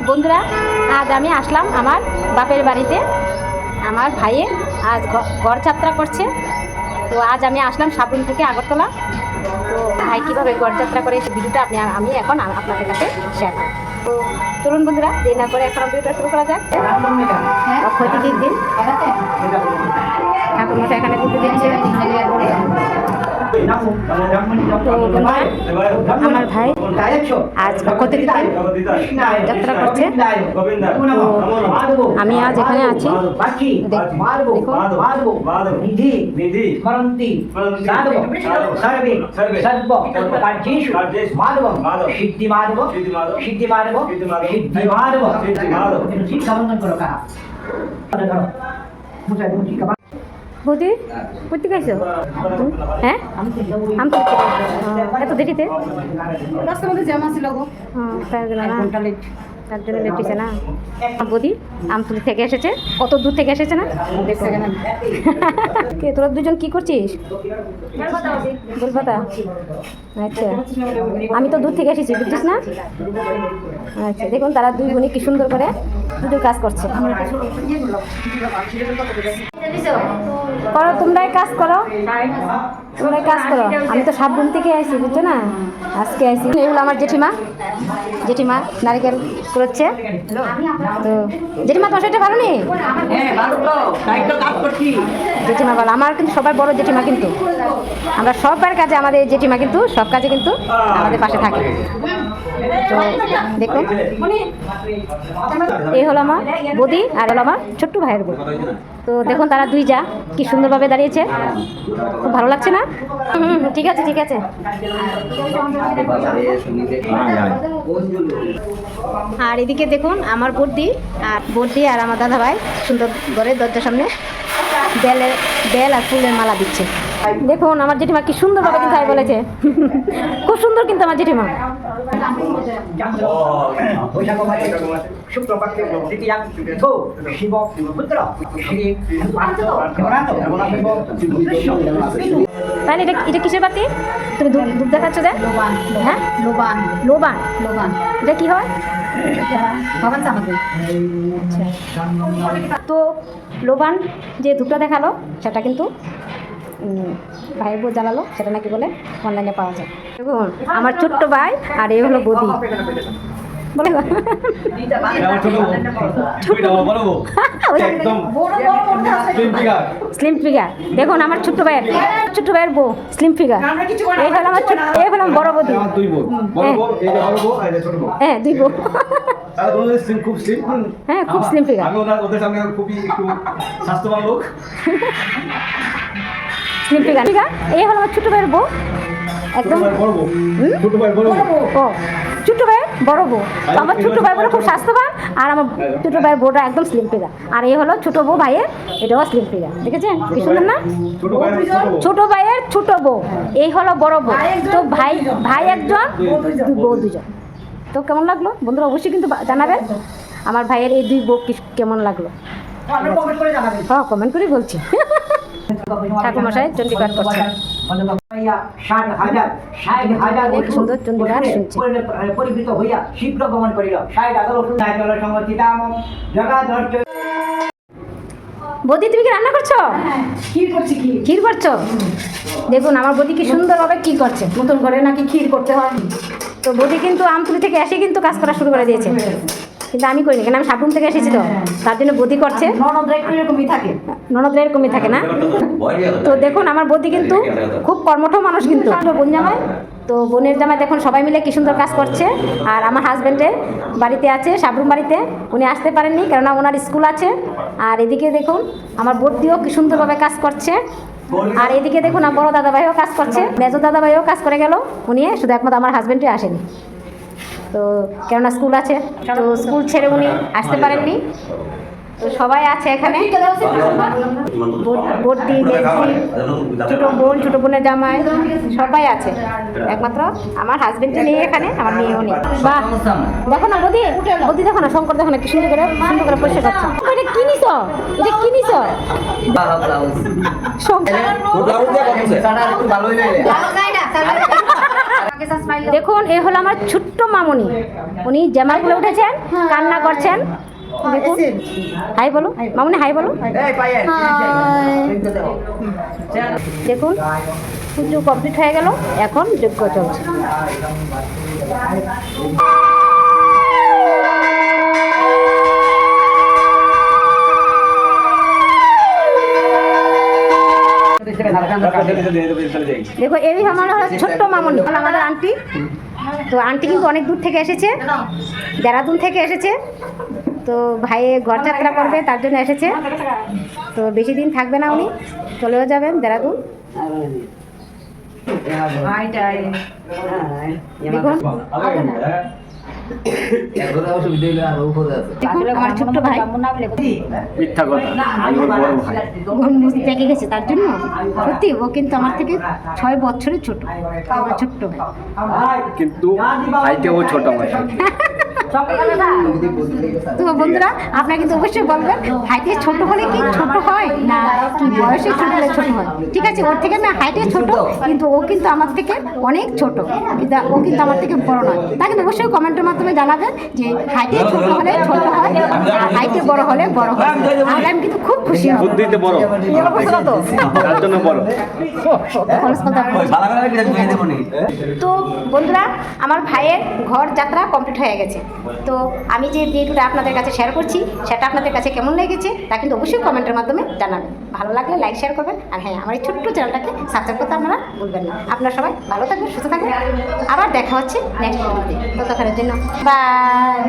বন্ধুরা, আজ আমি আসলাম আমার বাপের বাড়িতে। আমার ভাইয়ে আজ ঘর যাত্রা করছে। তো আজ আমি আসলাম সাবরুম থেকে আগরতলা। তো ভাই কীভাবে ঘর যাত্রা করে সেই ভিডিওটা আমি এখন আপনাদের কাছে শেয়ার করব। তো চলুন বন্ধুরা, দেরি না করে এখন ভিডিওটা শুরু করা যাক। অক্ষয় তৃতীয়ার দিন ঠাকুর মশাই এখানে পুজো দিচ্ছে। তো আমার ভাই আজ অক্ষয় তৃতীয়ার যাত্রা করছে। তো আমি আজ এখানে আছি। বৌদি করতে গেছো? হ্যাঁ, এত দেরিতে রাস্তার মধ্যে জ্যাম ছিল গো। তার জন্য লেটিছে না। বৌদি আমতুলি থেকে এসেছে, কত দূর থেকে এসেছে না দেখো। কে তোরা দুজন কি করছিস? গোলপাতা। আচ্ছা, আমি তো দূর থেকে এসেছি, বুঝছিস না? আচ্ছা, দেখুন তারা দুই বোনই কি সুন্দর করে দুটো কাজ করছে। করো, তোমরাই কাজ করো, তোমরাই কাজ করো। আমি তো সাবরুম থেকে আসি, বুঝছো না? আজকে আসি। এগুলো আমার জেঠিমা নারিকেল করছে। তো জেঠিমা তোমার সেটা ভালো নেই? জেঠিমা ভালো, আমার কিন্তু সবার বড় জেঠিমা। কিন্তু আমরা সবার কাজে, আমাদের জেঠিমা কিন্তু সব কাজে কিন্তু আমাদের পাশে থাকে। তো দেখুন, এই হলো আমার বৌদি আর হলো আমার ছোট্ট ভাইয়ের বউ। তো দেখুন তারা দুই যা কি সুন্দরভাবে দাঁড়িয়েছে, খুব ভালো লাগছে না? ঠিক আছে ঠিক আছে। আর এদিকে দেখুন আমার বড়দি আর আমার দাদা ভাই সুন্দর ঘরের দরজার সামনে বেল আর ফুলের মালা দিচ্ছে। দেখুন আমার জেঠিমা কি সুন্দরভাবে কিন্তু ভাই বলেছে, খুব সুন্দর কিন্তু আমার জেঠিমা। তাহলে এটা কিসের বাতি? তুমি দুধ দেখাচ্ছ যে? হ্যাঁ, লোবান। এটা কি হয়? তো লোবান যে ধূপটা দেখালো সেটা কিন্তু ভাইয়ের বউ জ্বালালো, সেটা নাকি বলে অনলাইনে পাওয়া যায়। দেখুন আমার ছোট্ট ভাই আর এই হলো বৌদি। বলে স্লিম ফিগার। দেখুন আমার ছোট্ট ভাইয়ের বউ স্লিম ফিগার। এই হলো আমার বড় বৌদি। হ্যাঁ, দুই বউ। হ্যাঁ, খুব স্লিম ফিগার। Slim figure. এই হলো আমার ছোট ভাইয়ের বউ, একদম ছোট ভাইয়ের বড় বউ। আমার ছোট ভাই বলে খুব স্বাস্থ্যবান, আর আমার ছোট ভাইয়ের বউটা একদম স্লিম ফিগার। আর এই হলো ছোট বউ ভাইয়ের, এটাও স্লিম ফিগার। দেখেছেন কি সুন্দর না? ছোট ভাইয়ের ছোট বউ, এই হলো বড় বউ। তো ভাই একজন, বউ দুজন। তো কেমন লাগলো বন্ধুরা? অবশ্যই কিন্তু জানাবেন আমার ভাইয়ের এই দুই বউ কেমন লাগলো। হ্যাঁ, কমেন্ট করে বলছি। ঠাকুর মশাই চণ্ডীপাঠ করছে, সুন্দর চণ্ডীপাঠ শুনছে। পরিবৃত হইয়া শীঘ্র গমন করিল। বৌদি তুমি কি রান্না করছো? ক্ষীর করছো? দেখুন আমার বৌদি কি সুন্দরভাবে কি করছে। নতুন করে নাকি ক্ষীর করতে হয়। তো বৌদি কিন্তু আমতুলি থেকে এসে কিন্তু কাজ করা শুরু করে দিয়েছে, কিন্তু আমি করিনি, কেন আমি সাবরুম থেকে এসেছি। তো তার জন্য বৌদি করছে। ননদরা এরকমই থাকে না? তো দেখুন আমার বৌদি কিন্তু খুব কর্মঠ মানুষ, কিন্তু বোন জামাই। তো বোনের জামাই দেখুন সবাই মিলে কি সুন্দর কাজ করছে। আর আমার হাজব্যান্ডের বাড়িতে আছে, সাবরুম বাড়িতে, উনি আসতে পারেননি কেননা ওনার স্কুল আছে। আর এদিকে দেখুন আমার বৌদিও কি সুন্দরভাবে কাজ করছে। আর এদিকে দেখুন আমার বড় দাদা ভাইও কাজ করছে, মেজো দাদা ভাইও কাজ করে গেল। উনি শুধু একমাত্র আমার হাজব্যান্ডই আসেনি, তো কেননা স্কুল আছে, তো স্কুল ছেড়ে উনি আসতে পারেননি। তো সবাই আছে এখানে, বড়দি, ছোট বোনের জামাই সবাই আছে, একমাত্র আমার হাজবেন্ডকে নিয়ে এখানে আমার মেয়েও নেই। বাহ, দেখো না বৌদি দেখো না, শঙ্কর দেখো না কি সুন্দর করে পরিষ্কার করছে। এটা কি নিছ? দেখুন এ হলো আমার ছোট্ট মামুনি, উনি জামা খুলে উঠেছেন, কান্না করছেন। দেখুন, হাই বলো মামুনি, হাই বলো। দেখুন পুজো কমপ্লিট হয়ে গেল, এখন যজ্ঞ চলছে। দেখো এই আমার হলো ছোট্ট মামুনি, আমাদের আন্টি। তো আন্টি কিন্তু অনেক দূর থেকে এসেছে, দেরাদুন থেকে এসেছে। তো ভাইয়ে ঘর যাত্রা করবে তার জন্য এসেছে। তো বেশি দিন থাকবে না, উনি চলেও যাবেন দেরাদুন। দেখুন আমার ছোট্ট ভাই মিথ্যা কথা, আমি ওর বড় ভাই। দেখে গেছে তার জন্য। সত্যি ও কিন্তু আমার থেকে 6 বছরের ছোট, আমার ছোট্ট ভাই। কিন্তু হাইটে ও ছোট আমার সাথে। তো বন্ধুরা আপনারা কিন্তু অবশ্যই বলবেন হাইটে ছোট হলে কি ছোট হয় না কি বয়সে ছোট হলে ছোট হয়। ঠিক আছে, ওর থেকে আমি হাইটে ছোট, কিন্তু ও কিন্তু আমার থেকে অনেক ছোট, কিন্তু ও কিন্তু আমার থেকে বড় নয়। তা কিন্তু অবশ্যই কমেন্টের মাধ্যমে জানাবেন যে হাইটে ছোট হলে ছোট হয় আর হাইটে বড় হলে বড় হয়। আর আমি কিন্তু খুব খুশি হব। বুদ্ধিতে বড়, তার জন্য বড়। তো বন্ধুরা আমার ভাইয়ের ঘর যাত্রা কমপ্লিট হয়ে গেছে। তো আমি যে ভিডিওটা আপনাদের কাছে শেয়ার করছি সেটা আপনাদের কাছে কেমন লেগেছে তা কিন্তু অবশ্যই কমেন্টের মাধ্যমে জানাবেন। ভালো লাগলে লাইক শেয়ার করবেন, আর হ্যাঁ আমার এই ছোট্ট চ্যানেলটাকে সাবস্ক্রাইব করতে আপনারা ভুলবেন না। আপনারা সবাই ভালো থাকবেন, সুস্থ থাকবেন। আবার দেখা হচ্ছে নেক্সট ভিডিওতে। ততক্ষণের জন্য বাই।